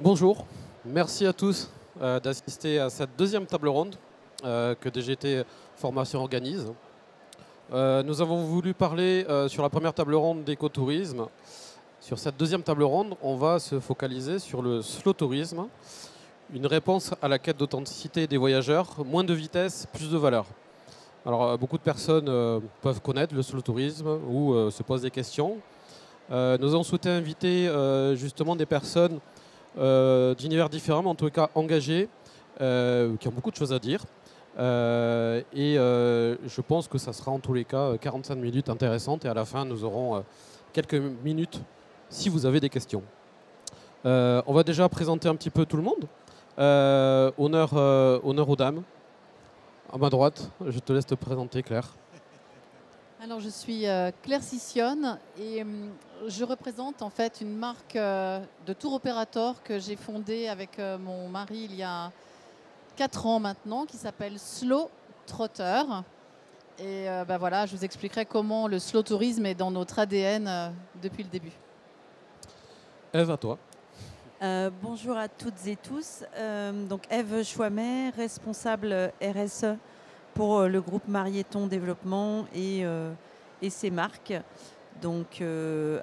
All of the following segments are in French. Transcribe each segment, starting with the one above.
Bonjour, merci à tous d'assister à cette deuxième table ronde que DGT Formation organise. Nous avons voulu parler sur la première table ronde d'écotourisme. Sur cette deuxième table ronde, on va se focaliser sur le slow tourisme, une réponse à la quête d'authenticité des voyageurs, moins de vitesse, plus de valeur. Alors beaucoup de personnes peuvent connaître le slow tourisme ou se posent des questions. Nous avons souhaité inviter justement des personnes d'univers différents, mais en tous les cas engagés, qui ont beaucoup de choses à dire. Je pense que ça sera en tous les cas 45 minutes intéressantes et à la fin nous aurons quelques minutes si vous avez des questions. On va déjà présenter un petit peu tout le monde. Honneur aux dames. À ma droite, je te laisse te présenter, Claire. Alors, je suis Claire Sissionne et je représente en fait une marque de tour opérateur que j'ai fondée avec mon mari il y a 4 ans maintenant, qui s'appelle Slow Trotter. Et voilà, je vous expliquerai comment le slow tourisme est dans notre ADN depuis le début. Ève, à toi. Bonjour à toutes et tous. Donc Ève Chouamet, responsable RSE pour le groupe Marieton Développement et ses marques. Donc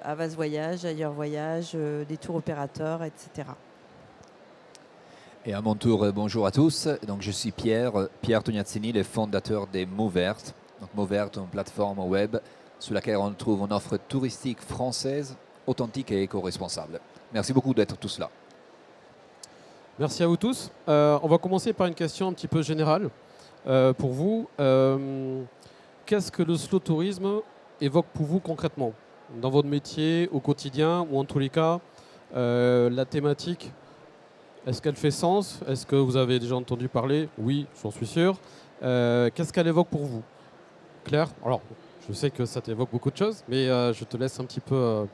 Havas Voyage, Ailleurs Voyage, des tours opérateurs, etc. Et à mon tour, bonjour à tous. Donc, je suis Pierre Tognazzini, le fondateur des Movert. Donc, Movert, une plateforme web sur laquelle on trouve une offre touristique française, authentique et éco-responsable. Merci beaucoup d'être tous là. Merci à vous tous. On va commencer par une question un petit peu générale pour vous. Qu'est-ce que le slow tourisme évoque pour vous concrètement dans votre métier, au quotidien, ou en tous les cas, la thématique, est-ce qu'elle fait sens? Est-ce que vous avez déjà entendu parler? Oui, j'en suis sûr. Qu'est-ce qu'elle évoque pour vous? Claire, alors, je sais que ça t'évoque beaucoup de choses, mais je te laisse un petit peu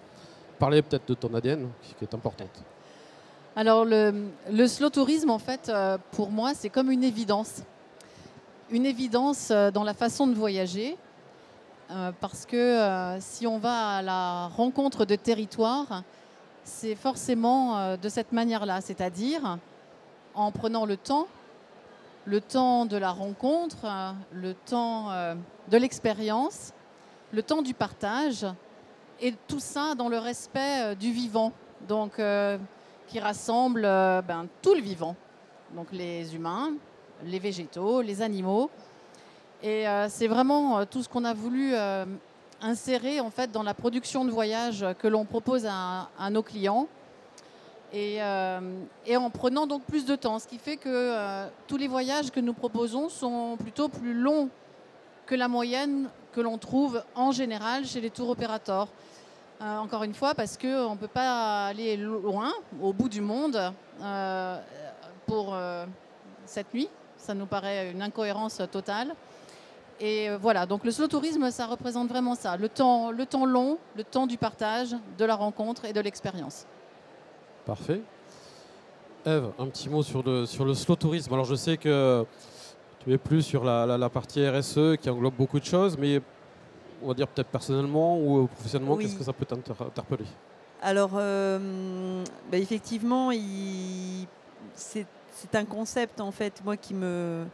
parler peut-être de ton ADN, qui est importante. Alors, le slow tourisme, en fait, pour moi, c'est comme une évidence. Une évidence dans la façon de voyager, parce que si on va à la rencontre de territoires, c'est forcément de cette manière-là, c'est-à-dire en prenant le temps de la rencontre, le temps de l'expérience, le temps du partage, et tout ça dans le respect du vivant, donc qui rassemble tout le vivant, donc les humains, les végétaux, les animaux. Et c'est vraiment tout ce qu'on a voulu insérer en fait dans la production de voyages que l'on propose à nos clients, et en prenant donc plus de temps, ce qui fait que tous les voyages que nous proposons sont plutôt plus longs que la moyenne que l'on trouve en général chez les tours opérateurs. Encore une fois, parce qu'on ne peut pas aller loin, au bout du monde, pour cette nuit. Ça nous paraît une incohérence totale. Et voilà, donc le slow tourisme, ça représente vraiment ça, le temps long, le temps du partage, de la rencontre et de l'expérience. Parfait. Ève, un petit mot sur le slow tourisme. Alors je sais que tu es plus sur la partie RSE qui englobe beaucoup de choses, mais on va dire peut-être personnellement ou professionnellement, Oui. Qu'est-ce que ça peut t'interpeller? Alors, effectivement, c'est un concept en fait, moi qui me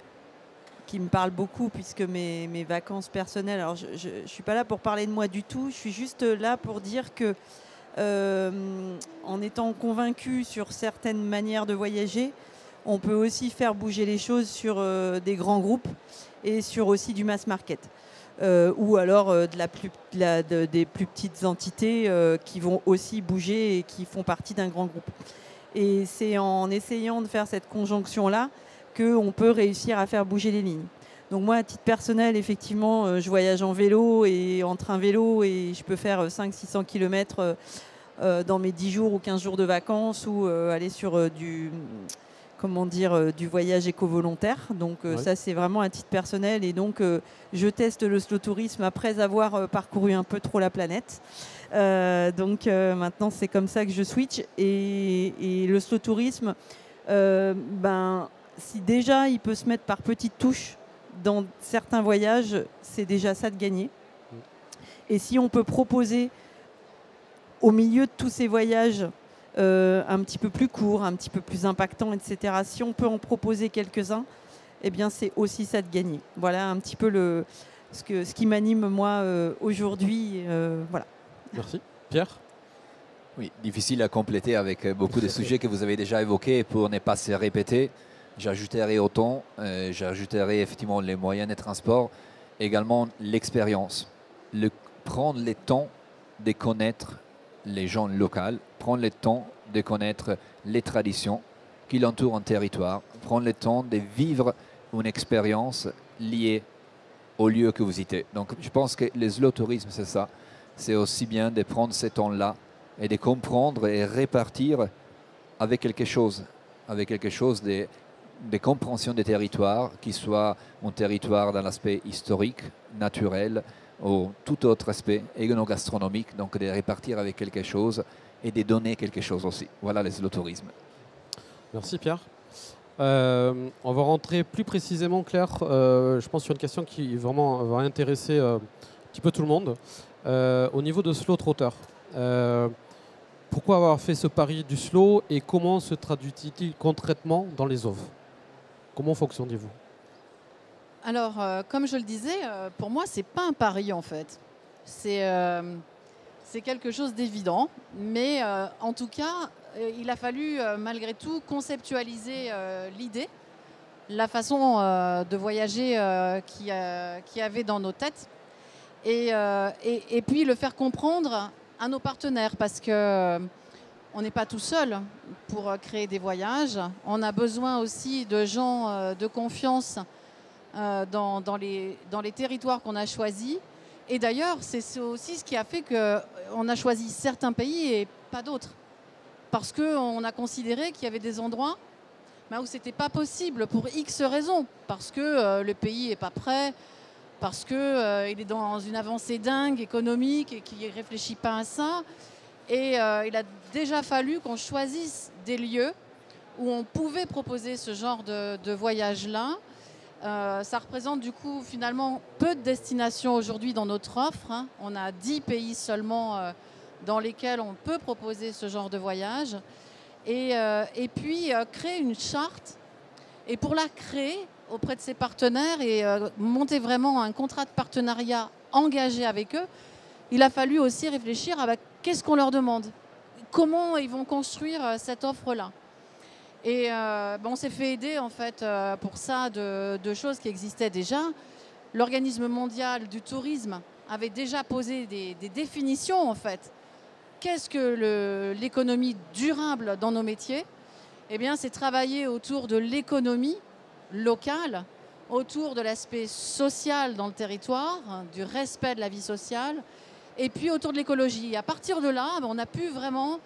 parle beaucoup, puisque mes vacances personnelles, alors je ne suis pas là pour parler de moi du tout, je suis juste là pour dire que en étant convaincu sur certaines manières de voyager, on peut aussi faire bouger les choses sur des grands groupes et sur aussi du mass market. Ou alors des plus petites entités qui vont aussi bouger et qui font partie d'un grand groupe. Et c'est en essayant de faire cette conjonction-là qu'on peut réussir à faire bouger les lignes. Donc moi, à titre personnel, effectivement, je voyage en vélo et en train vélo et je peux faire 500-600 km dans mes 10 jours ou 15 jours de vacances, ou aller sur du voyage éco-volontaire. Donc Ouais. ça, c'est vraiment à titre personnel. Et donc, je teste le slow tourisme après avoir parcouru un peu trop la planète. Maintenant, c'est comme ça que je switch. Et le slow tourisme, si déjà il peut se mettre par petites touches dans certains voyages, c'est déjà ça de gagner. Et si on peut proposer au milieu de tous ces voyages un petit peu plus courts, un petit peu plus impactants, etc. Si on peut en proposer quelques-uns, eh bien c'est aussi ça de gagner. Voilà un petit peu ce qui m'anime moi aujourd'hui. Voilà. Merci. Pierre? Oui, difficile à compléter avec beaucoup de sujets que vous avez déjà évoqués pour ne pas se répéter. J'ajouterai autant, j'ajouterai effectivement les moyens de transport, également l'expérience. Prendre le temps de connaître les gens locaux, prendre le temps de connaître les traditions qui l'entourent un territoire, prendre le temps de vivre une expérience liée au lieu que vous visitez. Donc je pense que le slow tourisme, c'est ça. C'est aussi bien de prendre ce temps-là et de comprendre et répartir avec quelque chose de compréhension des territoires, qui soit un territoire dans l'aspect historique, naturel, ou tout autre aspect, gastronomique, donc de répartir avec quelque chose et de donner quelque chose aussi. Voilà le slow tourisme. Merci Pierre. On va rentrer plus précisément, Claire, je pense sur une question qui vraiment va intéresser un petit peu tout le monde. Au niveau de slow trotter, pourquoi avoir fait ce pari du slow et comment se traduit-il concrètement dans les offres? Comment fonctionnez-vous? Alors, comme je le disais, pour moi, c'est pas un pari en fait. C'est quelque chose d'évident, mais en tout cas, il a fallu malgré tout conceptualiser l'idée, la façon de voyager qu'il y avait dans nos têtes, et puis le faire comprendre à nos partenaires, parce que on n'est pas tout seul pour créer des voyages. On a besoin aussi de gens de confiance dans les territoires qu'on a choisis. Et d'ailleurs, c'est aussi ce qui a fait qu'on a choisi certains pays et pas d'autres. Parce qu'on a considéré qu'il y avait des endroits où ce n'était pas possible pour X raisons. Parce que le pays n'est pas prêt, parce qu'il est dans une avancée dingue économique et qu'il ne réfléchit pas à ça. Et il a déjà fallu qu'on choisisse des lieux où on pouvait proposer ce genre de voyage-là. Ça représente du coup finalement peu de destinations aujourd'hui dans notre offre. Hein. On a 10 pays seulement dans lesquels on peut proposer ce genre de voyage. Et puis créer une charte. Et pour la créer auprès de ses partenaires et monter vraiment un contrat de partenariat engagé avec eux, il a fallu aussi réfléchir à qu'est-ce qu'on leur demande, comment ils vont construire cette offre-là. Et on s'est fait aider en fait pour ça de choses qui existaient déjà. L'Organisme mondial du tourisme avait déjà posé des définitions en fait. Qu'est-ce que l'économie durable dans nos métiers? Eh bien, c'est travailler autour de l'économie locale, autour de l'aspect social dans le territoire, du respect de la vie sociale, et puis autour de l'écologie. À partir de là, on a pu vraiment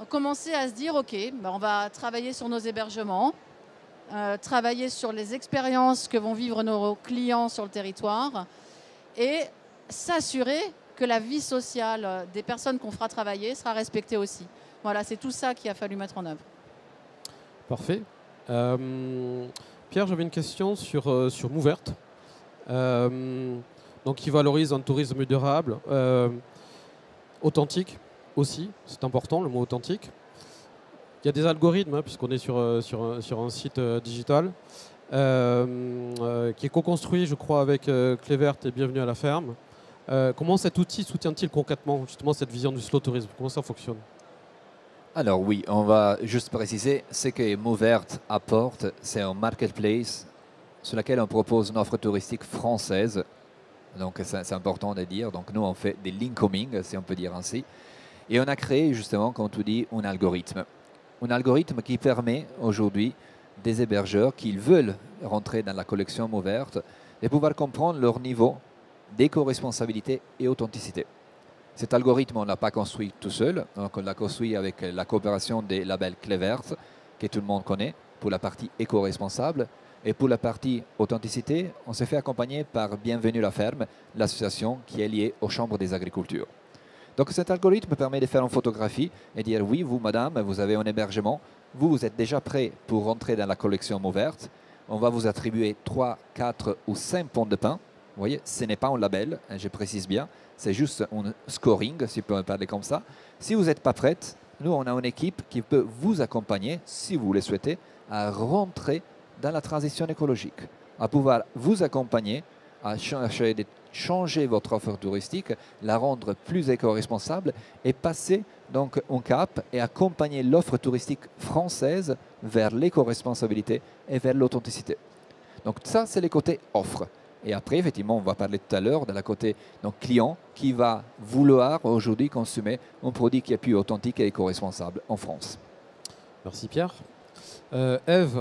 commencer à se dire, OK, on va travailler sur nos hébergements, travailler sur les expériences que vont vivre nos clients sur le territoire et s'assurer que la vie sociale des personnes qu'on fera travailler sera respectée aussi. Voilà, c'est tout ça qu'il a fallu mettre en œuvre. Parfait. Pierre, j'avais une question sur Mouverte. Donc, qui valorise un tourisme durable, authentique aussi, c'est important le mot authentique. Il y a des algorithmes, puisqu'on est sur un site digital, qui est co-construit, je crois, avec Clévert et Bienvenue à la ferme. Comment cet outil soutient-il concrètement justement cette vision du slow tourisme? Comment ça fonctionne? Alors oui, on va juste préciser, ce que Mouverte apporte, c'est un marketplace sur lequel on propose une offre touristique française. Donc c'est important de dire. Donc nous, on fait des linkoming, si on peut dire ainsi. Et on a créé justement, comme tu dis, un algorithme. Un algorithme qui permet aujourd'hui des hébergeurs qui veulent rentrer dans la collection Mouverte de pouvoir comprendre leur niveau d'éco-responsabilité et authenticité. Cet algorithme, on ne l'a pas construit tout seul. Donc on l'a construit avec la coopération des labels Clévert, que tout le monde connaît, pour la partie éco-responsable. Et pour la partie authenticité, on s'est fait accompagner par Bienvenue à la ferme, l'association qui est liée aux chambres des agricultures. Donc cet algorithme permet de faire une photographie et dire oui, vous madame, vous avez un hébergement, vous êtes déjà prêt pour rentrer dans la collection Mouverte. On va vous attribuer 3, 4 ou 5 ponts de pain. Vous voyez, ce n'est pas un label, je précise bien, c'est juste un scoring, si on peut parler comme ça. Si vous n'êtes pas prête, nous, on a une équipe qui peut vous accompagner, si vous le souhaitez, à rentrer dans la transition écologique, à pouvoir vous accompagner à changer votre offre touristique, la rendre plus éco-responsable et passer donc un cap et accompagner l'offre touristique française vers l'éco-responsabilité et vers l'authenticité. Donc ça, c'est le côté offre. Et après, effectivement, on va parler tout à l'heure de la côté donc, client qui va vouloir aujourd'hui consommer un produit qui est plus authentique et éco-responsable en France. Merci Pierre. Ève,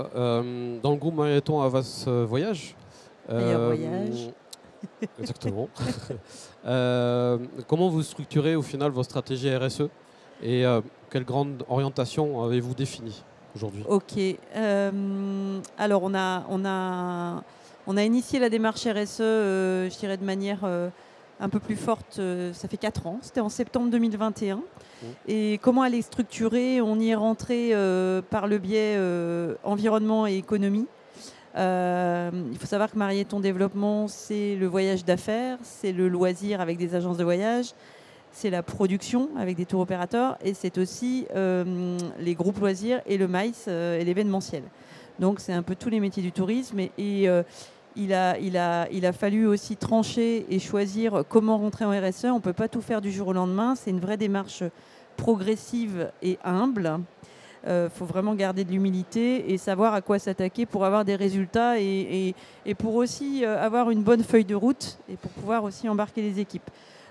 dans le groupe Marieton Havas Voyage. Meilleur voyage. Exactement. Comment vous structurez au final vos stratégies RSE et quelle grande orientation avez-vous définie aujourd'hui? Ok. Alors, on a initié la démarche RSE, je dirais, de manière un peu plus forte. Ça fait 4 ans. C'était en septembre 2021. Et comment elle est structurée? On y est rentré par le biais environnement et économie. Il faut savoir que Marieton Développement, c'est le voyage d'affaires, c'est le loisir avec des agences de voyage, c'est la production avec des tours opérateurs et c'est aussi les groupes loisirs et le MICE et l'événementiel. Donc c'est un peu tous les métiers du tourisme et il a fallu aussi trancher et choisir comment rentrer en RSE. On ne peut pas tout faire du jour au lendemain, c'est une vraie démarche progressive et humble. Faut vraiment garder de l'humilité et savoir à quoi s'attaquer pour avoir des résultats et pour aussi avoir une bonne feuille de route et pour pouvoir aussi embarquer les équipes.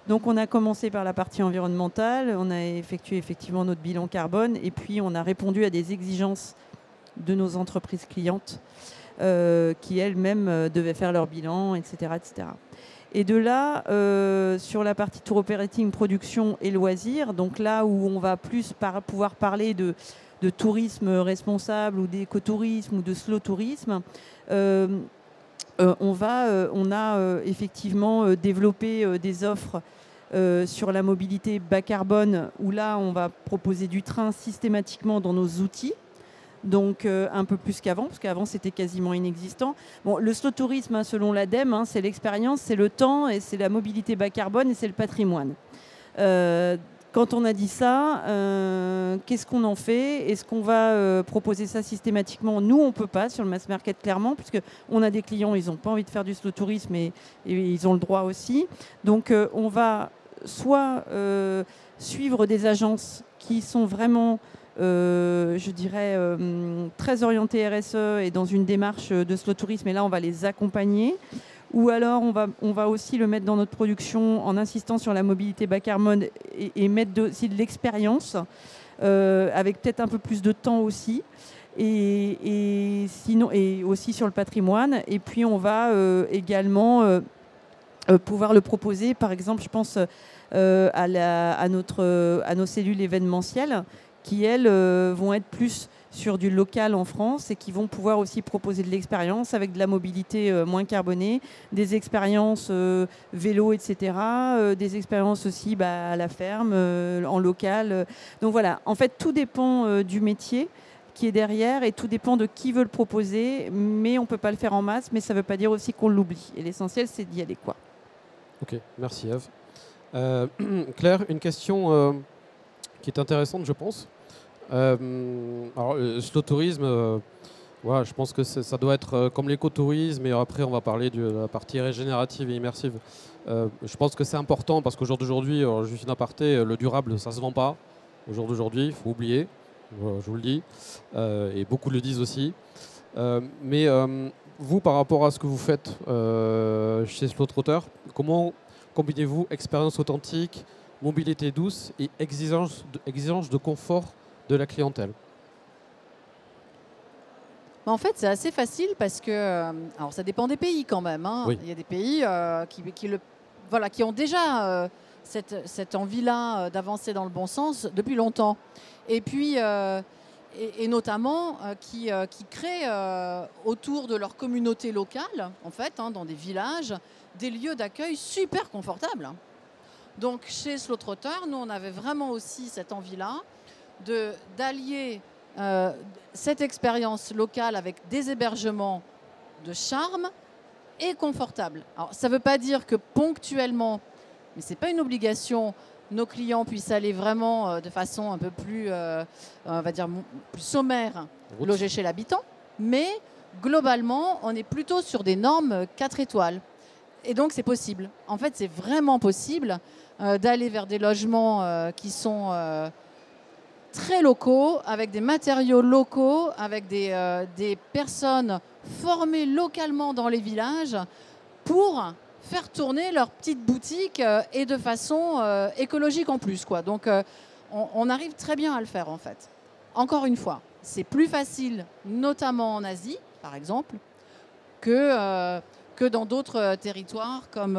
Donc on a commencé par la partie environnementale, on a effectué effectivement notre bilan carbone et puis on a répondu à des exigences de nos entreprises clientes qui elles-mêmes devaient faire leur bilan, etc., etc. Et de là, sur la partie tour operating, production et loisirs, donc là où on va plus pouvoir parler de tourisme responsable ou d'écotourisme ou de slow tourisme, on a effectivement développé des offres sur la mobilité bas carbone où là on va proposer du train systématiquement dans nos outils. Donc un peu plus qu'avant, parce qu'avant c'était quasiment inexistant. Bon, le slow tourisme, hein, selon l'ADEME, c'est l'expérience, c'est le temps, et c'est la mobilité bas carbone, et c'est le patrimoine. Quand on a dit ça, qu'est-ce qu'on en fait? Est-ce qu'on va proposer ça systématiquement? Nous, on ne peut pas sur le mass market, clairement, puisqu'on a des clients, ils n'ont pas envie de faire du slow tourisme, et ils ont le droit aussi. Donc on va soit suivre des agences qui sont vraiment... je dirais, très orienté RSE et dans une démarche de slow tourisme, et là on va les accompagner. Ou alors on va aussi le mettre dans notre production en insistant sur la mobilité bas carbone et mettre aussi de l'expérience, avec peut-être un peu plus de temps aussi. Et sinon, et aussi sur le patrimoine. Et puis on va également pouvoir le proposer, par exemple, je pense à nos cellules événementielles, qui, elles, vont être plus sur du local en France et qui vont pouvoir aussi proposer de l'expérience avec de la mobilité moins carbonée, des expériences vélo, etc., des expériences aussi à la ferme, en local. Donc voilà, en fait, tout dépend du métier qui est derrière et tout dépend de qui veut le proposer, mais on ne peut pas le faire en masse, mais ça ne veut pas dire aussi qu'on l'oublie. Et l'essentiel, c'est d'y aller, quoi. Ok, merci Ève. Claire, une question... qui est intéressante, je pense. Alors, le slow tourisme, voilà, je pense que ça doit être comme l'écotourisme, et après on va parler de la partie régénérative et immersive. Je pense que c'est important parce qu'au jour d'aujourd'hui, juste une aparté, le durable, ça ne se vend pas. Au jour d'aujourd'hui, il faut oublier, je vous le dis, et beaucoup le disent aussi. Mais vous, par rapport à ce que vous faites chez Slow Trotter, comment combinez-vous expérience authentique, mobilité douce et exigence de confort de la clientèle? En fait, c'est assez facile parce que, alors ça dépend des pays quand même, hein. Oui. Il y a des pays qui ont déjà cette envie-là d'avancer dans le bon sens depuis longtemps. Et puis, et notamment qui créent autour de leur communauté locale, en fait, hein, dans des villages, des lieux d'accueil super confortables. Donc chez Slow Trotter, nous on avait vraiment aussi cette envie-là d'allier cette expérience locale avec des hébergements de charme et confortables. Alors ça ne veut pas dire que ponctuellement, mais ce n'est pas une obligation, nos clients puissent aller vraiment de façon un peu plus, on va dire, plus sommaire, loger chez l'habitant. Mais globalement, on est plutôt sur des normes 4 étoiles. Et donc, c'est possible. En fait, c'est vraiment possible d'aller vers des logements qui sont très locaux, avec des matériaux locaux, avec des personnes formées localement dans les villages pour faire tourner leur petite boutique et de façon écologique en plus, quoi. Donc, on arrive très bien à le faire, en fait. Encore une fois, c'est plus facile, notamment en Asie, par exemple, que dans d'autres territoires comme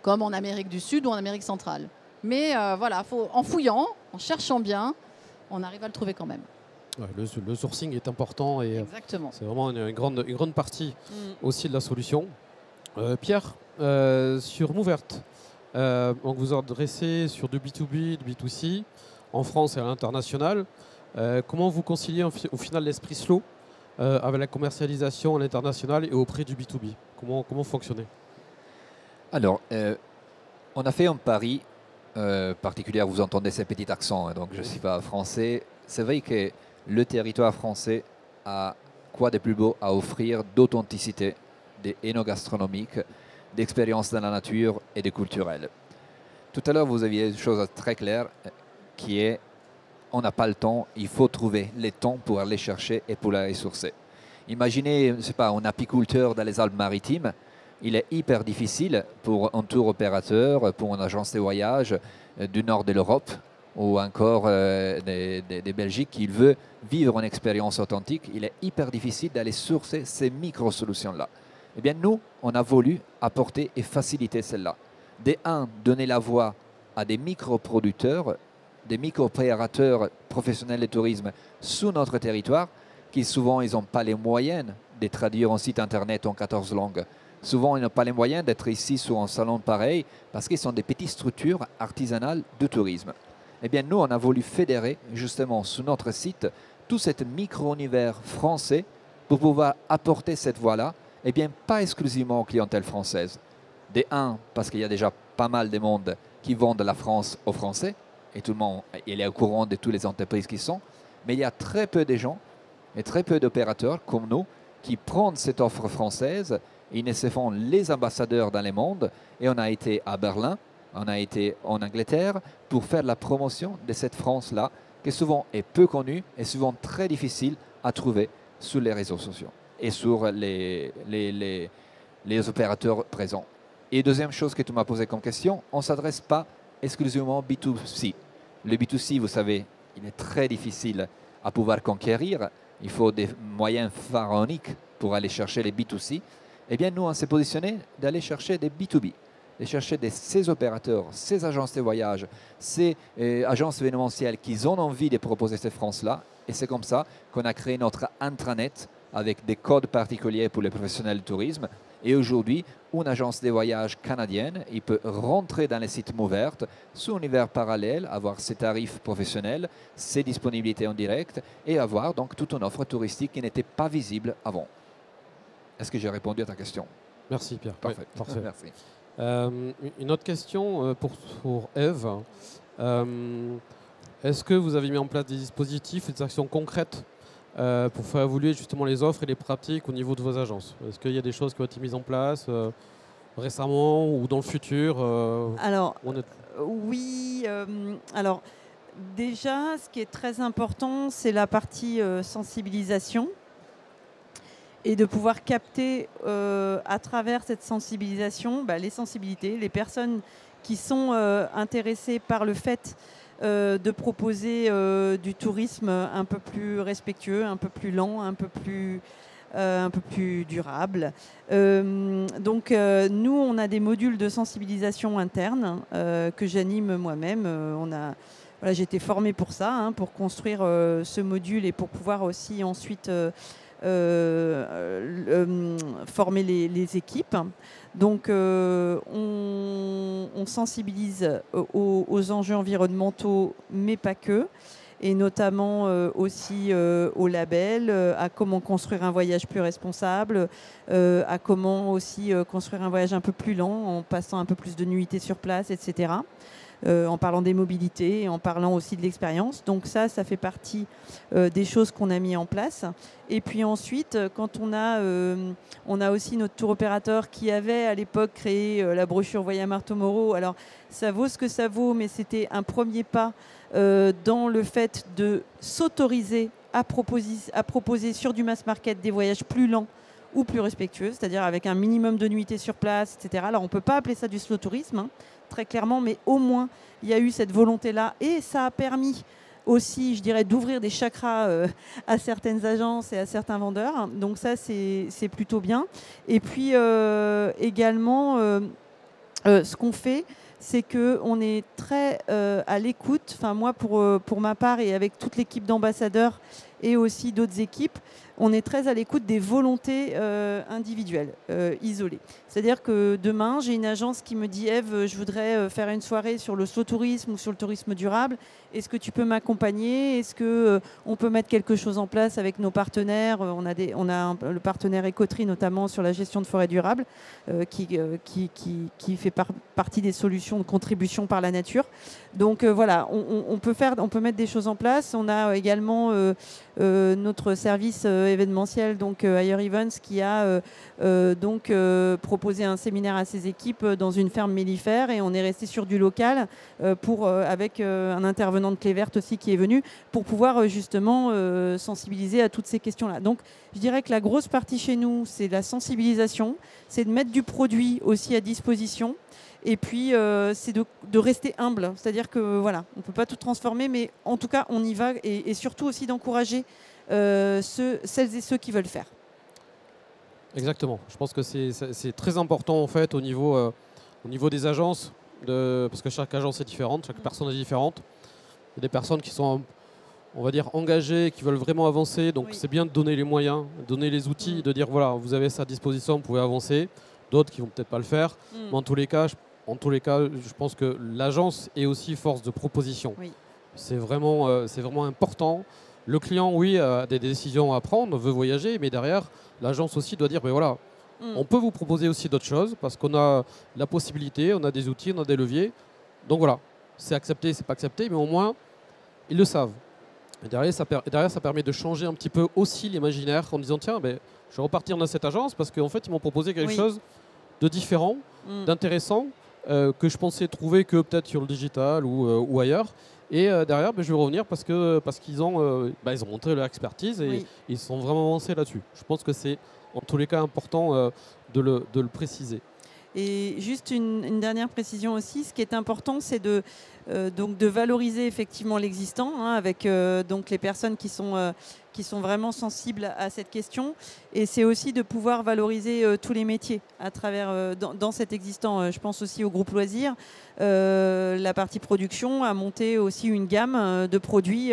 en Amérique du Sud ou en Amérique centrale. Mais voilà, en fouillant, en cherchant bien, on arrive à le trouver quand même. Ouais, le sourcing est important et Exactement. c'est vraiment une grande partie aussi de la solution. Pierre, sur Mouvert, donc vous adressez sur du B2B, du B2C, en France et à l'international. Comment vous conciliez au final l'esprit slow avec la commercialisation à l'international et auprès du B2B? Comment vous fonctionnez? Alors, on a fait un pari particulier, vous entendez ces petits accents, hein, donc je ne suis pas français. C'est vrai que le territoire français a quoi de plus beau à offrir d'authenticité, d'énogastronomique, d'expérience dans la nature et de culturel. Tout à l'heure, vous aviez une chose très claire qui est on n'a pas le temps, il faut trouver le temps pour aller chercher et pour la ressourcer. Imaginez, je ne sais pas, un apiculteur dans les Alpes-Maritimes, il est hyper difficile pour un tour opérateur, pour une agence de voyage du nord de l'Europe ou encore de Belgique qui veut vivre une expérience authentique. Il est hyper difficile d'aller sourcer ces micro-solutions-là. Eh bien, nous, on a voulu apporter et faciliter celle-là. Donner la voix à des micro-producteurs, des micro-opérateurs professionnels de tourisme sous notre territoire, qui souvent, ils n'ont pas les moyens de traduire un site internet en 14 langues. Souvent, ils n'ont pas les moyens d'être ici sur un salon pareil parce qu'ils sont des petites structures artisanales de tourisme. Eh bien, nous, on a voulu fédérer justement sur notre site tout cet micro-univers français pour pouvoir apporter cette voix-là, eh bien, pas exclusivement aux clientèles françaises. Parce qu'il y a déjà pas mal de monde qui vendent la France aux Français, et tout le monde il est au courant de toutes les entreprises qui sont, mais il y a très peu de gens et très peu d'opérateurs comme nous qui prennent cette offre française. Ils se font les ambassadeurs dans le monde et on a été à Berlin, on a été en Angleterre pour faire la promotion de cette France-là qui souvent est peu connue et souvent très difficile à trouver sur les réseaux sociaux et sur les opérateurs présents. Et deuxième chose que tu m'as posé comme question, on ne s'adresse pas exclusivement B2C. Le B2C, vous savez, il est très difficile à pouvoir conquérir. Il faut des moyens pharaoniques pour aller chercher les B2C. Eh bien, nous, on s'est positionné d'aller chercher des B2B, de chercher ces opérateurs, ces agences de voyage, ces agences événementielles qui ont envie de proposer cette France-là. Et c'est comme ça qu'on a créé notre intranet avec des codes particuliers pour les professionnels du tourisme. Et aujourd'hui, une agence de voyage canadienne, il peut rentrer dans les sites Mouvert, sous un univers parallèle, avoir ses tarifs professionnels, ses disponibilités en direct et avoir donc toute une offre touristique qui n'était pas visible avant. Est-ce que j'ai répondu à ta question? Merci Pierre. Parfait. Oui, parfait. Merci. Une autre question pour Eve. Est-ce que vous avez mis en place des dispositifs, des actions concrètes pour faire évoluer justement les offres et les pratiques au niveau de vos agences? Est-ce qu'il y a des choses qui ont été mises en place récemment ou dans le futur? Alors, oui. Alors, déjà, ce qui est très important, c'est la partie sensibilisation et de pouvoir capter à travers cette sensibilisation les sensibilités, les personnes qui sont intéressées par le fait de proposer du tourisme un peu plus respectueux, un peu plus lent, un peu plus durable. Donc nous, on a des modules de sensibilisation interne que j'anime moi-même. J'ai été formée pour ça, pour construire ce module et pour pouvoir aussi ensuite former les équipes. Donc on sensibilise aux enjeux environnementaux, mais pas que, et notamment aussi au label, à comment construire un voyage plus responsable, à comment aussi construire un voyage un peu plus lent en passant un peu plus de nuitées sur place, etc. en parlant des mobilités, en parlant aussi de l'expérience. Donc ça fait partie des choses qu'on a mis en place. Et puis ensuite, quand on a aussi notre tour opérateur qui avait à l'époque créé la brochure Voyamart Tomorrow. Alors ça vaut ce que ça vaut, mais c'était un premier pas dans le fait de s'autoriser à proposer sur du mass market des voyages plus lents ou plus respectueux, c'est-à-dire avec un minimum de nuitées sur place, etc. Alors on ne peut pas appeler ça du slow tourisme, hein, très clairement, mais au moins il y a eu cette volonté-là et ça a permis aussi, je dirais, d'ouvrir des chakras à certaines agences et à certains vendeurs. Donc ça, c'est plutôt bien. Et puis également, ce qu'on fait, c'est qu'on est très à l'écoute, enfin moi pour ma part et avec toute l'équipe d'ambassadeurs et aussi d'autres équipes, on est très à l'écoute des volontés individuelles, isolées. C'est-à-dire que demain, j'ai une agence qui me dit « Ève, je voudrais faire une soirée sur le slow tourisme ou sur le tourisme durable. Est-ce que tu peux m'accompagner? Est-ce qu'on peut mettre quelque chose en place avec nos partenaires ?» On a le partenaire Écoterie, notamment sur la gestion de forêts durables, qui fait partie des solutions de contribution par la nature. Donc voilà, on peut mettre des choses en place. On a également notre service événementiel, donc Ayer Events, qui a proposé un séminaire à ses équipes dans une ferme mellifère, et on est resté sur du local avec un intervenant de Clé Verte aussi qui est venu pour pouvoir justement sensibiliser à toutes ces questions-là. Donc je dirais que la grosse partie chez nous, c'est la sensibilisation, c'est de mettre du produit aussi à disposition. Et puis, c'est de rester humble. C'est-à-dire que voilà, on ne peut pas tout transformer, mais en tout cas, on y va. Et surtout aussi d'encourager celles et ceux qui veulent faire. Exactement. Je pense que c'est très important en fait au niveau des agences, parce que chaque agence est différente, chaque personne est différente. Il y a des personnes qui sont, on va dire, engagées, qui veulent vraiment avancer. Donc c'est bien de donner les moyens, donner les outils, de dire voilà, vous avez ça à disposition, vous pouvez avancer. D'autres qui vont peut-être pas le faire. Mais en tous les cas, je pense que l'agence est aussi force de proposition. Oui. C'est vraiment important. Le client, oui, a des décisions à prendre, veut voyager, mais derrière, l'agence aussi doit dire, ben voilà, on peut vous proposer aussi d'autres choses parce qu'on a la possibilité, on a des outils, on a des leviers. Donc voilà, c'est accepté, c'est pas accepté, mais au moins, ils le savent. Et derrière, ça permet de changer un petit peu aussi l'imaginaire en disant, tiens, ben, je vais repartir dans cette agence parce qu'en fait, ils m'ont proposé quelque chose de différent, d'intéressant, que je pensais trouver que peut-être sur le digital ou ailleurs. Et derrière, je vais revenir parce qu'ils ont montré leur expertise et ils sont vraiment avancés là-dessus. Je pense que c'est en tous les cas important de le préciser. Et juste une dernière précision aussi, ce qui est important, c'est de valoriser effectivement l'existant, hein, avec donc les personnes qui sont vraiment sensibles à cette question. Et c'est aussi de pouvoir valoriser tous les métiers à travers dans cet existant. Je pense aussi au groupe loisirs. La partie production a monté aussi une gamme de produits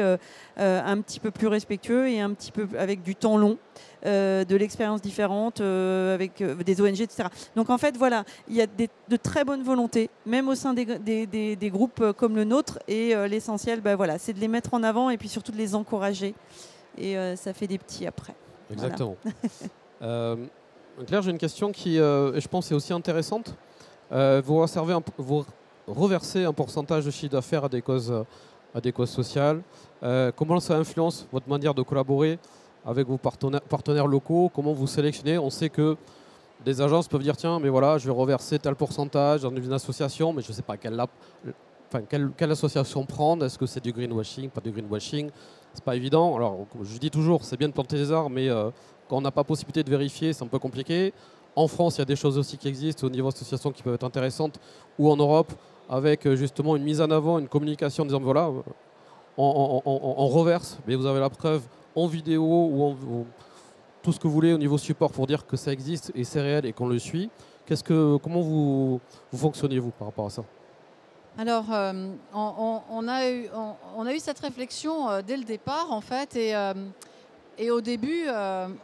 un petit peu plus respectueux et un petit peu avec du temps long. De l'expérience différente, avec des ONG, etc. Donc en fait, voilà, il y a de très bonnes volontés, même au sein des groupes comme le nôtre, et l'essentiel, voilà, c'est de les mettre en avant et puis surtout de les encourager. Et ça fait des petits après. Exactement. Voilà. Claire, j'ai une question qui, je pense, est aussi intéressante. Vous reversez un pourcentage de chiffre d'affaires à des causes sociales. Comment ça influence votre manière de collaborer avec vos partenaires locaux? Comment vous sélectionnez? On sait que des agences peuvent dire tiens, mais voilà, je vais reverser tel pourcentage dans une association, mais je ne sais pas quelle association prendre. Est-ce que c'est du greenwashing, pas du greenwashing? C'est pas évident. Alors, je dis toujours, c'est bien de planter des arbres, mais quand on n'a pas possibilité de vérifier, c'est un peu compliqué. En France, il y a des choses aussi qui existent au niveau association qui peuvent être intéressantes, ou en Europe, avec justement une mise en avant, une communication en disant voilà, on reverse, mais vous avez la preuve en vidéo ou tout ce que vous voulez au niveau support pour dire que ça existe et c'est réel et qu'on le suit. Comment vous fonctionnez, vous, par rapport à ça? Alors, on a eu cette réflexion dès le départ, en fait, et au début,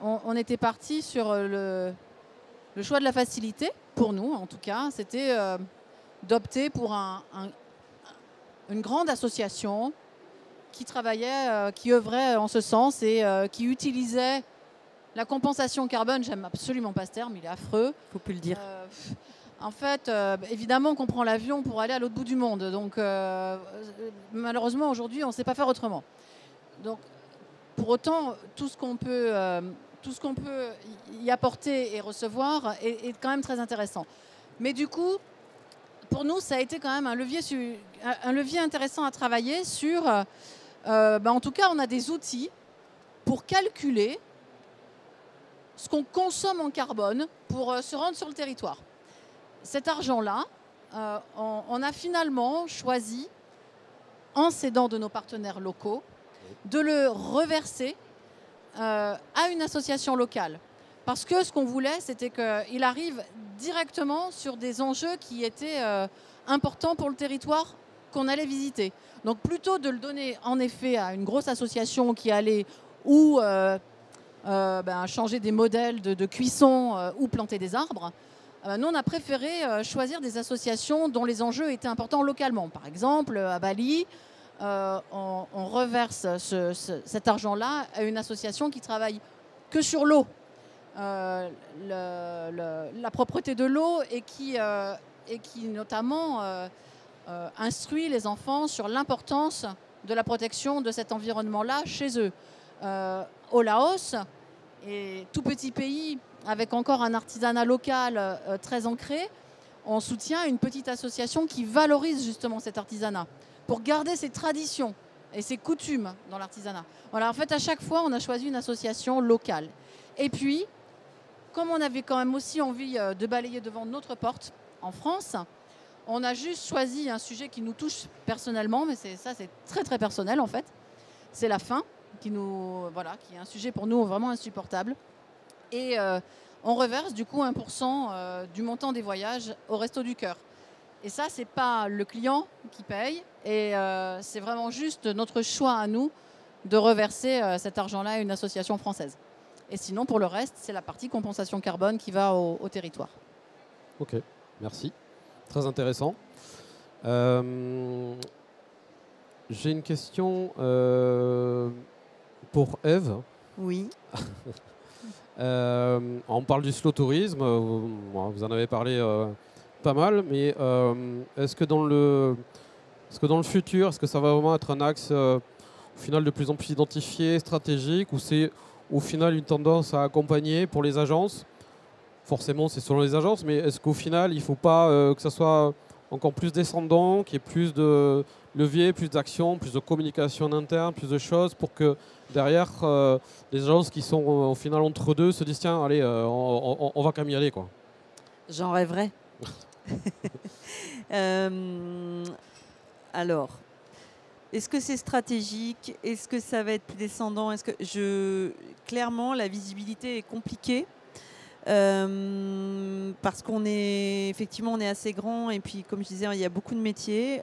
on était parti sur le choix de la facilité, pour nous, en tout cas. C'était d'opter pour une grande association qui travaillait, qui œuvrait en ce sens et qui utilisait la compensation carbone. J'aime absolument pas ce terme, il est affreux. Faut plus le dire. En fait, évidemment qu'on prend l'avion pour aller à l'autre bout du monde. Donc, malheureusement, aujourd'hui, on ne sait pas faire autrement. Donc, pour autant, tout ce qu'on peut y apporter et recevoir est quand même très intéressant. Mais du coup, pour nous, ça a été quand même un levier intéressant à travailler sur... en tout cas, on a des outils pour calculer ce qu'on consomme en carbone pour se rendre sur le territoire. Cet argent-là, on a finalement choisi, en s'aidant de nos partenaires locaux, de le reverser à une association locale. Parce que ce qu'on voulait, c'était qu'il arrive directement sur des enjeux qui étaient importants pour le territoire qu'on allait visiter. Donc plutôt de le donner en effet à une grosse association qui allait ou changer des modèles de cuisson ou planter des arbres, nous on a préféré choisir des associations dont les enjeux étaient importants localement. Par exemple, à Bali, on reverse cet argent-là à une association qui travaille que sur l'eau, la propreté de l'eau et qui notamment instruit les enfants sur l'importance de la protection de cet environnement-là chez eux. Au Laos, et tout petit pays avec encore un artisanat local très ancré, on soutient une petite association qui valorise justement cet artisanat pour garder ses traditions et ses coutumes dans l'artisanat. Voilà, en fait, à chaque fois, on a choisi une association locale. Et puis, comme on avait quand même aussi envie de balayer devant notre porte en France, on a juste choisi un sujet qui nous touche personnellement, mais c'est très très personnel en fait. C'est la faim, qui est un sujet pour nous vraiment insupportable. Et on reverse du coup 1% du montant des voyages au Resto du Cœur. Et ça, c'est pas le client qui paye, et c'est vraiment juste notre choix à nous de reverser cet argent-là à une association française. Et sinon, pour le reste, c'est la partie compensation carbone qui va au territoire. Ok, merci. Très intéressant. J'ai une question pour Ève. Oui. On parle du slow tourisme, vous en avez parlé pas mal, mais est-ce que dans le futur, est-ce que ça va vraiment être un axe au final de plus en plus identifié, stratégique, ou c'est au final une tendance à accompagner pour les agences? Forcément, c'est selon les agences, mais est-ce qu'au final, il ne faut pas que ça soit encore plus descendant, qu'il y ait plus de leviers, plus d'actions, plus de communication en interne, plus de choses pour que derrière, les agences qui sont au final entre deux se disent tiens, allez, on va quand même y aller, quoi. J'en rêverais. Alors, est-ce que c'est stratégique? Est-ce que ça va être plus descendant? Clairement, la visibilité est compliquée. Parce qu'on est assez grand et puis comme je disais il y a beaucoup de métiers.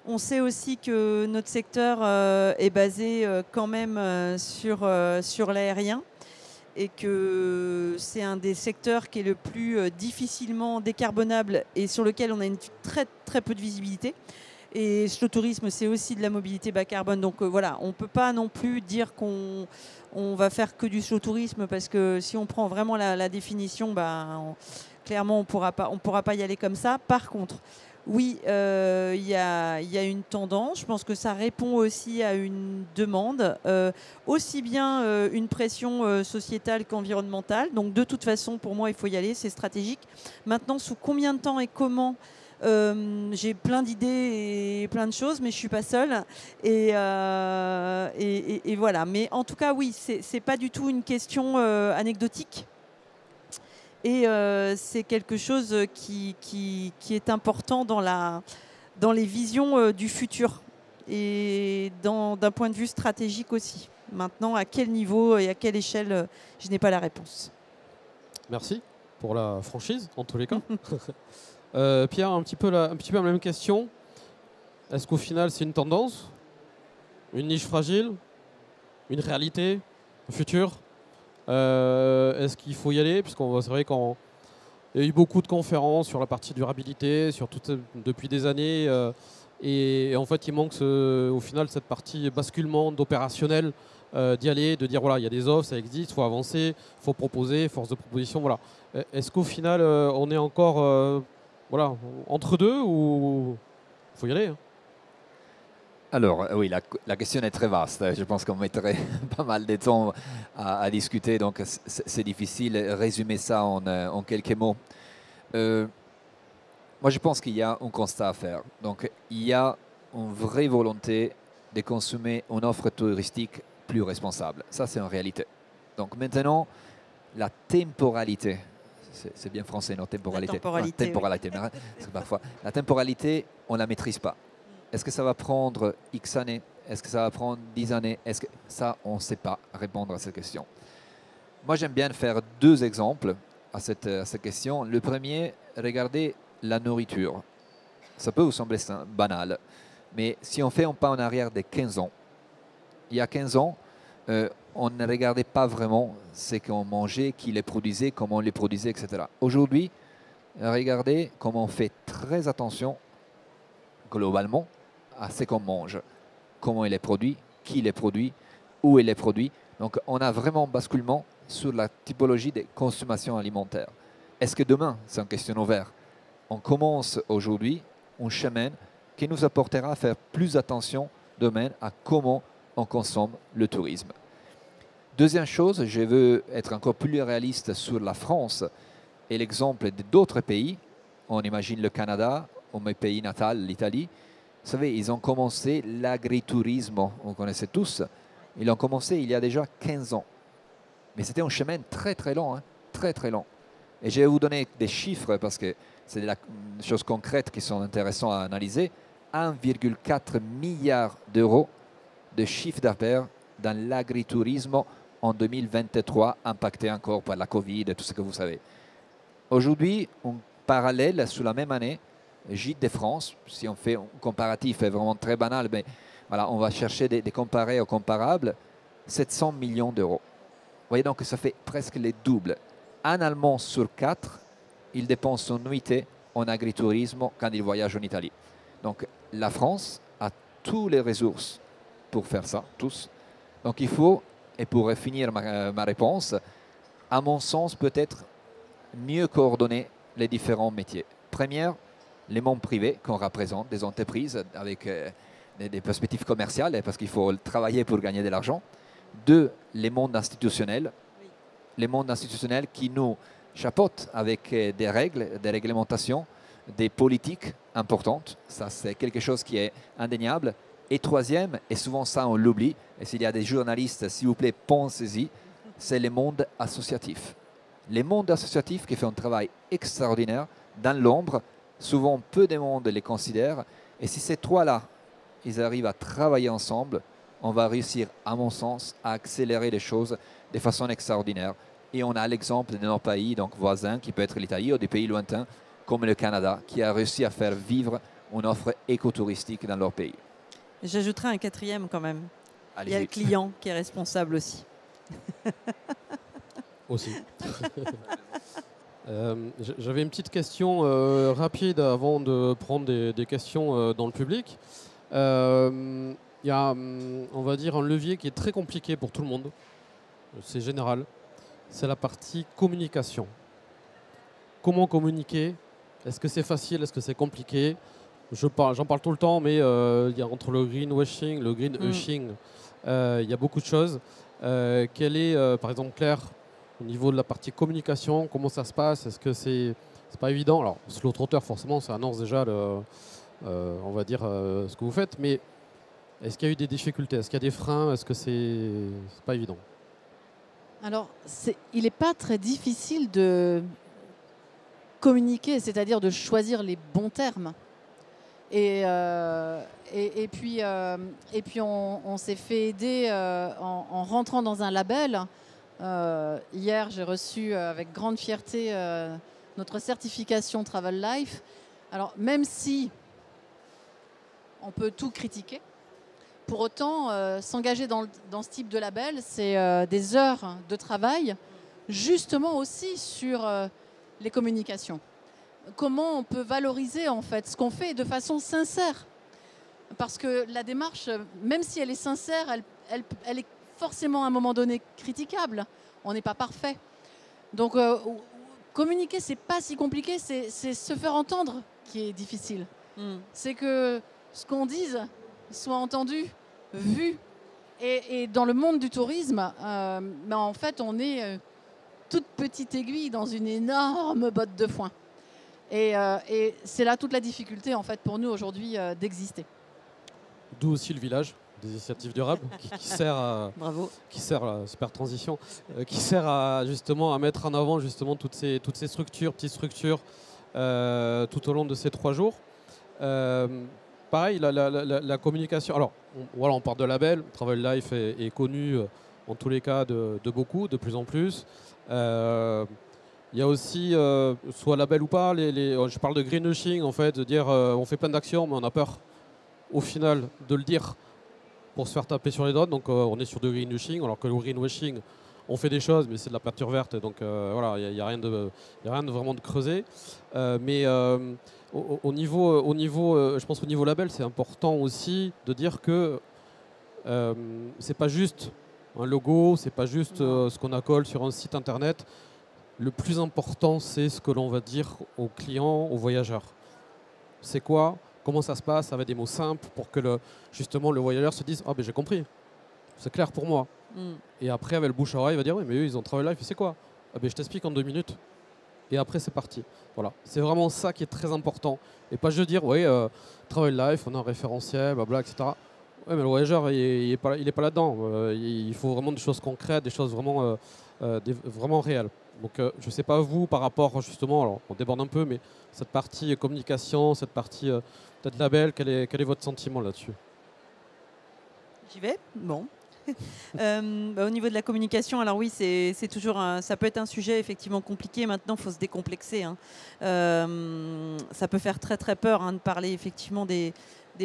On sait aussi que notre secteur est basé quand même sur l'aérien et que c'est un des secteurs qui est le plus difficilement décarbonable et sur lequel on a une très très peu de visibilité. Et slow tourisme, c'est aussi de la mobilité bas carbone. Donc voilà, on ne peut pas non plus dire qu'on va faire que du slow tourisme parce que si on prend vraiment la définition, clairement, on pourra pas y aller comme ça. Par contre, oui, il y a une tendance. Je pense que ça répond aussi à une demande, aussi bien une pression sociétale qu'environnementale. Donc de toute façon, pour moi, il faut y aller, c'est stratégique. Maintenant, sous combien de temps et comment ? J'ai plein d'idées et plein de choses, mais je suis pas seule. Et voilà. Mais en tout cas, oui, c'est pas du tout une question anecdotique. Et c'est quelque chose qui est important dans les visions du futur et d'un point de vue stratégique aussi. Maintenant, à quel niveau et à quelle échelle, je n'ai pas la réponse. Merci pour la franchise, en tous les cas. Pierre, un petit peu la même question. Est-ce qu'au final, c'est une tendance, une niche fragile, une réalité, un futur? Est-ce qu'il faut y aller? Puisqu'on c'est vrai qu'il y a eu beaucoup de conférences sur la partie durabilité, depuis des années. Et en fait, il manque au final cette partie basculement d'opérationnel d'y aller, de dire voilà, il y a des offres, ça existe, il faut avancer, il faut proposer, force de proposition, voilà. Est-ce qu'au final, on est encore voilà, entre deux ou il faut y aller hein? Alors, oui, la question est très vaste. Je pense qu'on mettrait pas mal de temps à discuter, donc c'est difficile de résumer ça en quelques mots. Moi, je pense qu'il y a un constat à faire. Donc, il y a une vraie volonté de consommer une offre touristique plus responsable. Ça, c'est en réalité. Donc, maintenant, la temporalité, c'est bien français, non, temporalité. La temporalité, mais parce que parfois, la temporalité, on ne la maîtrise pas. Est-ce que ça va prendre X années? Est-ce que ça va prendre 10 années? Ça, on ne sait pas répondre à cette question. Moi, j'aime bien faire deux exemples à cette question. Le premier, regardez la nourriture. Ça peut vous sembler banal, mais si on fait un pas en arrière de 15 ans, il y a 15 ans, on ne regardait pas vraiment ce qu'on mangeait, qui les produisait, comment on les produisait, etc. Aujourd'hui, regardez comment on fait très attention globalement à ce qu'on mange, comment il est produit, qui les produit, où il est produit. Donc on a vraiment un basculement sur la typologie de consommation alimentaire. Est-ce que demain, c'est une question ouverte, on commence aujourd'hui un chemin qui nous apportera à faire plus attention demain à comment on consomme le tourisme. Deuxième chose, je veux être encore plus réaliste sur la France et l'exemple d'autres pays. On imagine le Canada, ou mes pays natals, l'Italie. Vous savez, ils ont commencé l'agritourisme, on connaissait tous. Ils l'ont commencé il y a déjà 15 ans. Mais c'était un chemin très très long, hein, très très long. Et je vais vous donner des chiffres parce que c'est des choses concrètes qui sont intéressantes à analyser. 1,4 milliard d'euros de chiffre d'affaires dans l'agritourisme en 2023, impacté encore par la Covid et tout ce que vous savez. Aujourd'hui, un parallèle sur la même année, Gîtes de France, si on fait un comparatif est vraiment très banal, mais voilà, on va chercher des comparés aux comparables, 700 millions d'euros. Vous voyez donc que ça fait presque le double. Un Allemand sur 4, il dépense son nuitée en agritourisme quand il voyage en Italie. Donc la France a toutes les ressources pour faire ça, tous. Donc il faut, et pour finir ma réponse, à mon sens peut-être mieux coordonner les différents métiers. Première, les mondes privés qu'on représente, des entreprises avec des perspectives commerciales, parce qu'il faut travailler pour gagner de l'argent. Deux, les mondes institutionnels. Les mondes institutionnels qui nous chapeautent avec des règles, des réglementations, des politiques importantes. Ça, c'est quelque chose qui est indéniable. Et troisième, et souvent ça on l'oublie, et s'il y a des journalistes, s'il vous plaît, pensez-y, c'est les mondes associatifs. Les mondes associatifs qui font un travail extraordinaire dans l'ombre. Souvent, peu de monde les considère. Et si ces trois-là, ils arrivent à travailler ensemble, on va réussir, à mon sens, à accélérer les choses de façon extraordinaire. Et on a l'exemple de nos pays donc voisins, qui peut être l'Italie ou des pays lointains, comme le Canada, qui a réussi à faire vivre une offre écotouristique dans leur pays. J'ajouterai un quatrième quand même. Allez-y. Il y a le client qui est responsable aussi. Aussi. J'avais une petite question rapide avant de prendre des questions dans le public. Il y a, on va dire, un levier qui est très compliqué pour tout le monde. C'est général. C'est la partie communication. Comment communiquer? Est-ce que c'est facile? Est-ce que c'est compliqué? J'en parle tout le temps, mais il y a entre le greenwashing, le greenwashing, il y a beaucoup de choses. Quelle est, par exemple, Claire, au niveau de la partie communication, comment ça se passe? Est-ce que c'est pas évident? Alors, Slow Trotter, forcément, ça annonce déjà, on va dire, ce que vous faites, mais est-ce qu'il y a eu des difficultés? Est-ce qu'il y a des freins? Est-ce que c'est pas évident? Alors, il n'est pas très difficile de communiquer, c'est-à-dire de choisir les bons termes. Et puis on s'est fait aider en rentrant dans un label. Hier, j'ai reçu avec grande fierté notre certification Travel Life. Alors, même si on peut tout critiquer, pour autant, s'engager dans ce type de label, c'est des heures de travail, justement aussi sur les communications. Comment on peut valoriser en fait ce qu'on fait de façon sincère. Parce que la démarche, même si elle est sincère, elle est forcément à un moment donné critiquable. On n'est pas parfait. Donc communiquer, c'est pas si compliqué, c'est se faire entendre qui est difficile. C'est que ce qu'on dise soit entendu, vu. Et dans le monde du tourisme, en fait, on est toute petite aiguille dans une énorme botte de foin. Et c'est là toute la difficulté en fait pour nous aujourd'hui d'exister. D'où aussi le village des initiatives durables qui sert à, Bravo. qui sert à super transition, qui sert à justement à mettre en avant justement toutes ces structures, petites structures tout au long de ces 3 jours. Pareil, la communication. Alors, on parle de label. Travel Life est connu en tous les cas de beaucoup, de plus en plus. Il y a aussi, soit label ou pas, je parle de greenwashing, en fait, de dire on fait plein d'actions, mais on a peur, au final, de le dire pour se faire taper sur les doigts. Donc, on est sur du greenwashing, alors que le greenwashing, on fait des choses, mais c'est de la peinture verte. Donc, voilà, il n'y a rien de vraiment de creusé. Mais au niveau, je pense qu'au niveau label, c'est important aussi de dire que c'est pas juste un logo, c'est pas juste ce qu'on accole sur un site internet. Le plus important, c'est ce que l'on va dire aux clients, aux voyageurs. C'est quoi? Comment ça se passe avec des mots simples pour que justement le voyageur se dise « Ah ben j'ai compris, c'est clair pour moi ». Et après, avec le bouche à oreille, il va dire « Oui, mais eux, ils ont Travel Life, c'est quoi ?»« Ah ben je t'explique en 2 minutes. » Et après, c'est parti. Voilà. C'est vraiment ça qui est très important. Et pas juste dire « Oui, Travel Life, on a un référentiel, blabla, etc. » Oui, mais le voyageur, il est pas là-dedans. Il faut vraiment des choses concrètes, des choses vraiment, vraiment réelles. Donc, je ne sais pas vous, par rapport justement, alors on déborde un peu, mais cette partie communication, cette partie peut-être label, quel est votre sentiment là-dessus? J'y vais. Bon. Au niveau de la communication, alors oui, c'est toujours ça peut être un sujet effectivement compliqué. Maintenant, il faut se décomplexer. Ça peut faire très très peur de parler effectivement des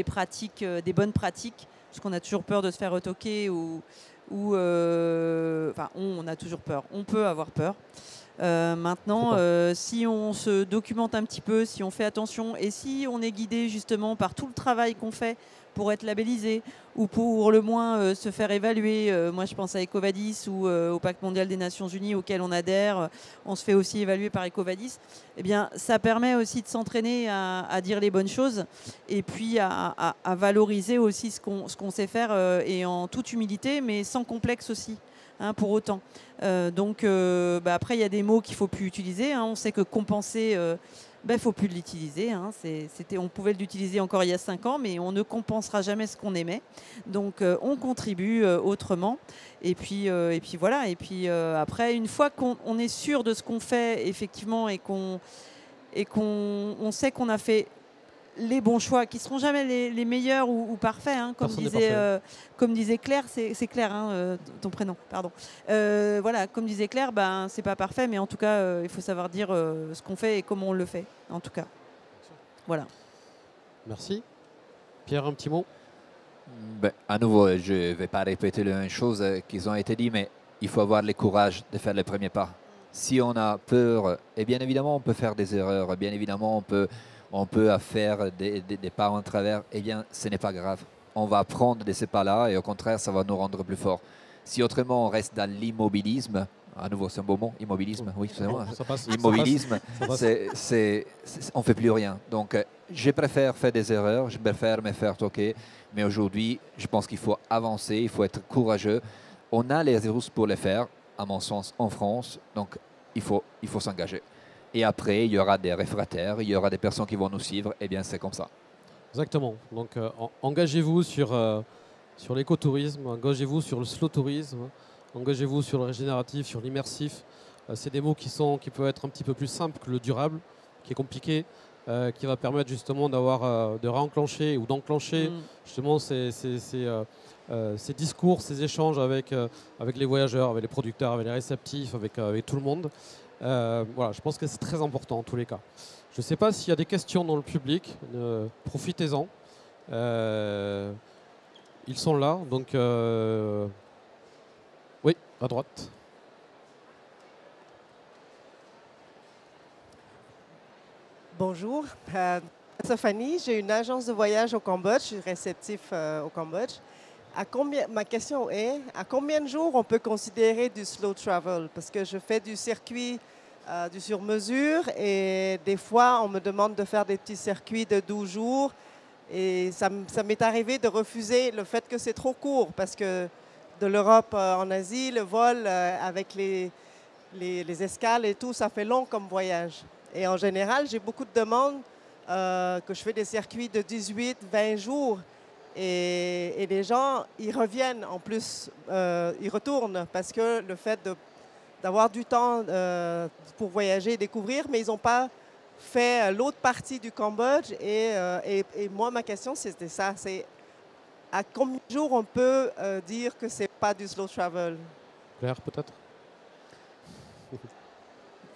pratiques, des bonnes pratiques, parce qu'on a toujours peur de se faire retoquer on a toujours peur. On peut avoir peur. Maintenant, si on se documente un petit peu, si on fait attention et si on est guidé justement par tout le travail qu'on fait pour être labellisé ou pour le moins se faire évaluer. Moi, je pense à EcoVadis ou au Pacte mondial des Nations Unies auquel on adhère. On se fait aussi évaluer par EcoVadis. Eh bien, ça permet aussi de s'entraîner à dire les bonnes choses et puis à valoriser aussi ce qu'on sait faire et en toute humilité, mais sans complexe aussi. Pour autant. Après, il y a des mots qu'il ne faut plus utiliser. On sait que compenser, il ne faut plus l'utiliser. On pouvait l'utiliser encore il y a 5 ans, mais on ne compensera jamais ce qu'on émet. Donc, on contribue autrement. Et puis voilà. Et puis après, une fois qu'on est sûr de ce qu'on fait, effectivement, et qu'on sait qu'on a fait les bons choix, qui ne seront jamais les meilleurs ou parfaits, comme disait Claire, c'est Claire, ton prénom, pardon. Voilà, comme disait Claire, c'est pas parfait, mais en tout cas, il faut savoir dire ce qu'on fait et comment on le fait, en tout cas. Voilà. Merci. Pierre, un petit mot? À nouveau, je ne vais pas répéter les mêmes choses qui ont été dites, mais il faut avoir le courage de faire les premiers pas. Si on a peur, et bien évidemment, on peut faire des erreurs, bien évidemment, on peut faire des pas en travers, eh bien, ce n'est pas grave. On va apprendre de ces pas-là et au contraire, ça va nous rendre plus forts. Si autrement, on reste dans l'immobilisme, à nouveau, c'est un beau mot, immobilisme, oui, c'est vrai. Immobilisme, on ne fait plus rien. Donc, je préfère faire des erreurs, je préfère me faire toquer, mais aujourd'hui, je pense qu'il faut avancer, il faut être courageux. On a les ressources pour le faire, à mon sens, en France, donc il faut s'engager. Et après, il y aura des réfractaires, il y aura des personnes qui vont nous suivre. Eh bien, c'est comme ça. Exactement. Donc, engagez-vous sur l'écotourisme, engagez-vous sur le slow tourisme, engagez-vous sur le régénératif, sur l'immersif. C'est des mots qui peuvent être un petit peu plus simples que le durable, qui est compliqué, qui va permettre justement de réenclencher ou d'enclencher justement ces discours, ces échanges avec les voyageurs, avec les producteurs, avec les réceptifs, avec tout le monde. Voilà, je pense que c'est très important en tous les cas. Je ne sais pas s'il y a des questions dans le public, profitez-en. Ils sont là, donc oui, à droite. Bonjour, Sophanie, j'ai une agence de voyage au Cambodge, je suis réceptif au Cambodge. ma question est, à combien de jours on peut considérer du slow travel? Parce que je fais du circuit du sur-mesure et des fois, on me demande de faire des petits circuits de 12 jours. Et ça m'est arrivé de refuser le fait que c'est trop court parce que de l'Europe en Asie, le vol avec les escales et tout, ça fait long comme voyage. Et en général, j'ai beaucoup de demandes que je fais des circuits de 18, 20 jours. Et les gens, ils reviennent en plus, ils retournent parce que le fait d'avoir du temps pour voyager et découvrir, mais ils n'ont pas fait l'autre partie du Cambodge. Et moi, ma question, c'était ça. C'est à combien de jours on peut dire que ce n'est pas du slow travel? Claire, peut-être?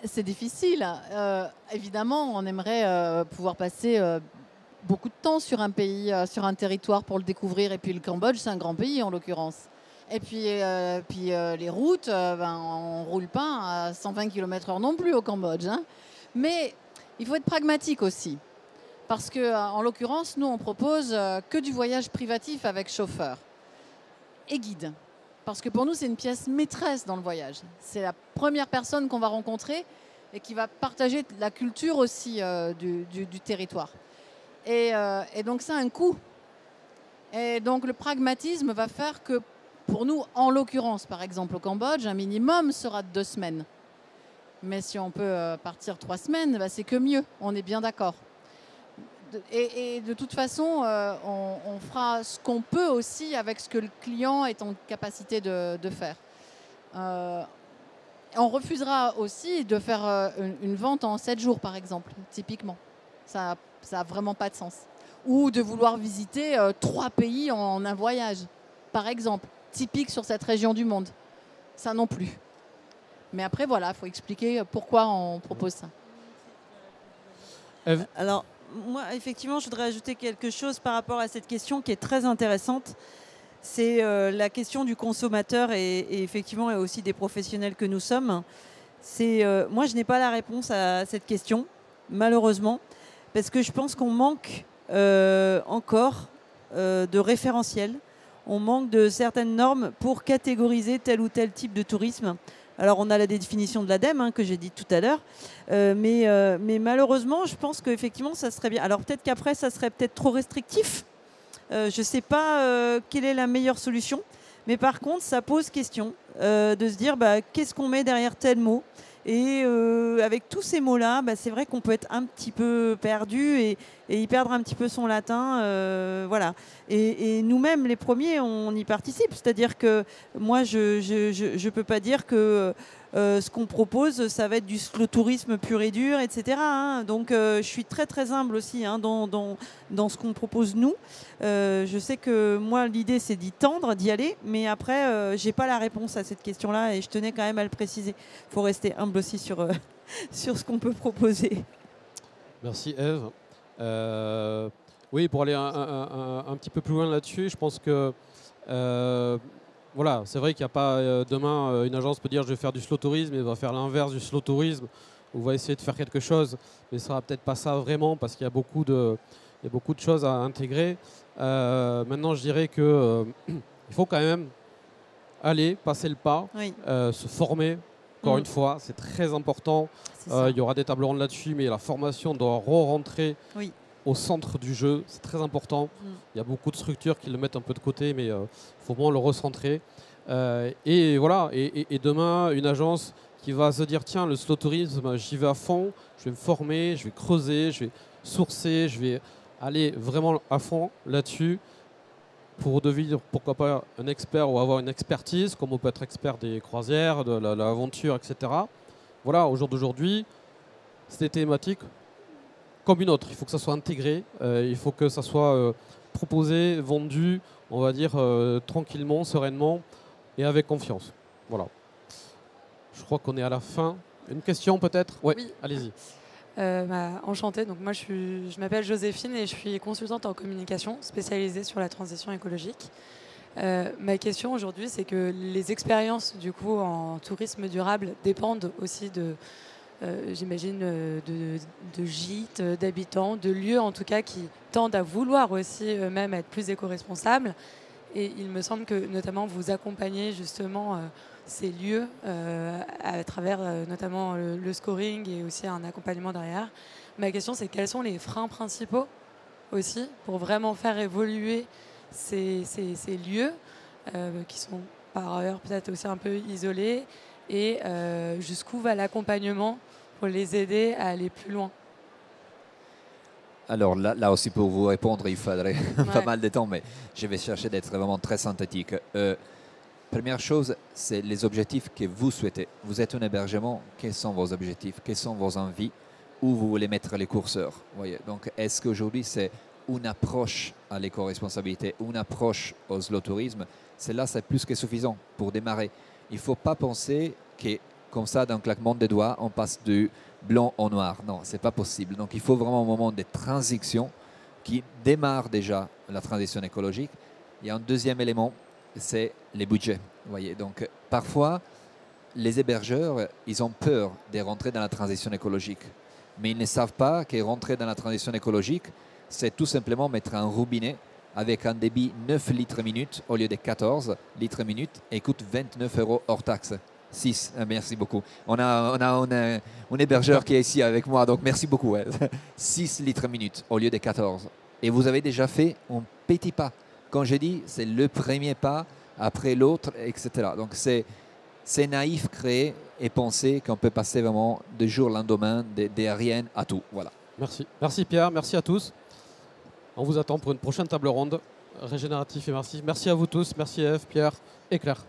C'est difficile. Évidemment, on aimerait pouvoir passer beaucoup de temps sur un pays, sur un territoire pour le découvrir. Et puis le Cambodge, c'est un grand pays en l'occurrence. Et puis, les routes, on ne roule pas à 120 km/h non plus au Cambodge. Hein. Mais il faut être pragmatique aussi. Parce qu'en l'occurrence, nous, on propose que du voyage privatif avec chauffeur et guide. Parce que pour nous, c'est une pièce maîtresse dans le voyage. C'est la première personne qu'on va rencontrer et qui va partager la culture aussi du territoire. Et donc, ça a un coût. Et donc, le pragmatisme va faire que, pour nous, en l'occurrence, par exemple, au Cambodge, un minimum sera de 2 semaines. Mais si on peut partir 3 semaines, c'est que mieux. On est bien d'accord. Et de toute façon, on fera ce qu'on peut aussi avec ce que le client est en capacité de faire. On refusera aussi de faire une vente en 7 jours, par exemple, typiquement. Ça n'a vraiment pas de sens. Ou de vouloir visiter 3 pays en un voyage, par exemple, typique sur cette région du monde. Ça non plus. Mais après, voilà, il faut expliquer pourquoi on propose ça. Alors, moi, effectivement, je voudrais ajouter quelque chose par rapport à cette question qui est très intéressante. C'est la question du consommateur et effectivement et aussi des professionnels que nous sommes. Moi, je n'ai pas la réponse à cette question, malheureusement, parce que je pense qu'on manque encore de référentiels. On manque de certaines normes pour catégoriser tel ou tel type de tourisme. Alors, on a la définition de l'ADEME, que j'ai dit tout à l'heure. Mais malheureusement, je pense qu'effectivement, ça serait bien. Alors, peut-être qu'après, ça serait peut-être trop restrictif. Je ne sais pas quelle est la meilleure solution. Mais par contre, ça pose question de se dire qu'est-ce qu'on met derrière tel mot. Et avec tous ces mots-là, c'est vrai qu'on peut être un petit peu perdu et y perdre un petit peu son latin. Voilà. Et nous-mêmes, les premiers, on y participe. C'est-à-dire que moi, je peux pas dire que ce qu'on propose, ça va être du slow tourisme pur et dur, etc. Donc, je suis très, très humble aussi dans ce qu'on propose nous. Je sais que moi, l'idée, c'est d'y tendre, d'y aller. Mais après, j'ai pas la réponse à cette question-là et je tenais quand même à le préciser. Il faut rester humble aussi sur ce qu'on peut proposer. Merci Ève. Oui, pour aller un petit peu plus loin là-dessus, je pense que voilà, c'est vrai qu'il n'y a pas demain une agence peut dire je vais faire du slow tourisme et va faire l'inverse du slow tourisme ou va essayer de faire quelque chose, mais ce sera peut-être pas ça vraiment parce qu'il y a beaucoup de choses à intégrer. Maintenant, je dirais que il faut quand même aller passer le pas, Oui. se former. Encore une fois, c'est très important. Il y aura des tables rondes là-dessus, mais la formation doit re-rentrer au centre du jeu. C'est très important. Il y a beaucoup de structures qui le mettent un peu de côté, mais il faut vraiment le recentrer. Et voilà. Et demain, une agence qui va se dire tiens, le slow tourisme, j'y vais à fond, je vais me former, je vais creuser, je vais sourcer, je vais aller vraiment à fond là-dessus pour devenir, pourquoi pas, un expert ou avoir une expertise, comme on peut être expert des croisières, de l'aventure, etc. Voilà, au jour d'aujourd'hui, c'est des thématiques comme une autre. Il faut que ça soit intégré, il faut que ça soit proposé, vendu, on va dire, tranquillement, sereinement et avec confiance. Voilà. Je crois qu'on est à la fin. Une question peut-être ? Ouais, oui, allez-y. Enchantée, donc moi je m'appelle Joséphine et je suis consultante en communication spécialisée sur la transition écologique. Ma question aujourd'hui, c'est que les expériences du coup en tourisme durable dépendent aussi de, j'imagine, de gîtes, d'habitants, de lieux en tout cas qui tendent à vouloir aussi eux-mêmes être plus éco-responsables. Et il me semble que notamment vous accompagnez justement ces lieux à travers notamment le scoring et aussi un accompagnement derrière. Ma question, c'est quels sont les freins principaux aussi pour vraiment faire évoluer ces lieux qui sont par ailleurs peut-être aussi un peu isolés et jusqu'où va l'accompagnement pour les aider à aller plus loin? Alors là aussi, pour vous répondre, il faudrait pas Ouais. mal de temps, mais je vais chercher d'être vraiment très synthétique. Première chose, c'est les objectifs que vous souhaitez. Vous êtes un hébergement, quels sont vos objectifs? Quelles sont vos envies? Où vous voulez mettre les curseurs? Voyez. Donc, est-ce qu'aujourd'hui, c'est une approche à l'éco-responsabilité, une approche au slow tourisme? Celle-là, c'est plus que suffisant pour démarrer. Il ne faut pas penser que, comme ça, d'un claquement des doigts, on passe du blanc au noir. Non, ce n'est pas possible. Donc, il faut vraiment un moment de transition qui démarre déjà la transition écologique. Et un deuxième élément, c'est les budgets. Voyez. Donc, parfois, les hébergeurs, ils ont peur de rentrer dans la transition écologique. Mais ils ne savent pas que rentrer dans la transition écologique, c'est tout simplement mettre un robinet avec un débit 9 litres minute au lieu de 14 litres minute et coûte 29 € hors taxe. 6, merci beaucoup. On a un hébergeur qui est ici avec moi, donc merci beaucoup. 6 litres minute au lieu de 14. Et vous avez déjà fait un petit pas. Quand je dis, c'est le premier pas après l'autre, etc. Donc c'est naïf créer et penser qu'on peut passer vraiment de jour au lendemain, de rien à tout. Voilà. Merci. Merci Pierre, merci à tous. On vous attend pour une prochaine table ronde. Régénératif et merci. Merci à vous tous. Merci Eve, Pierre et Claire.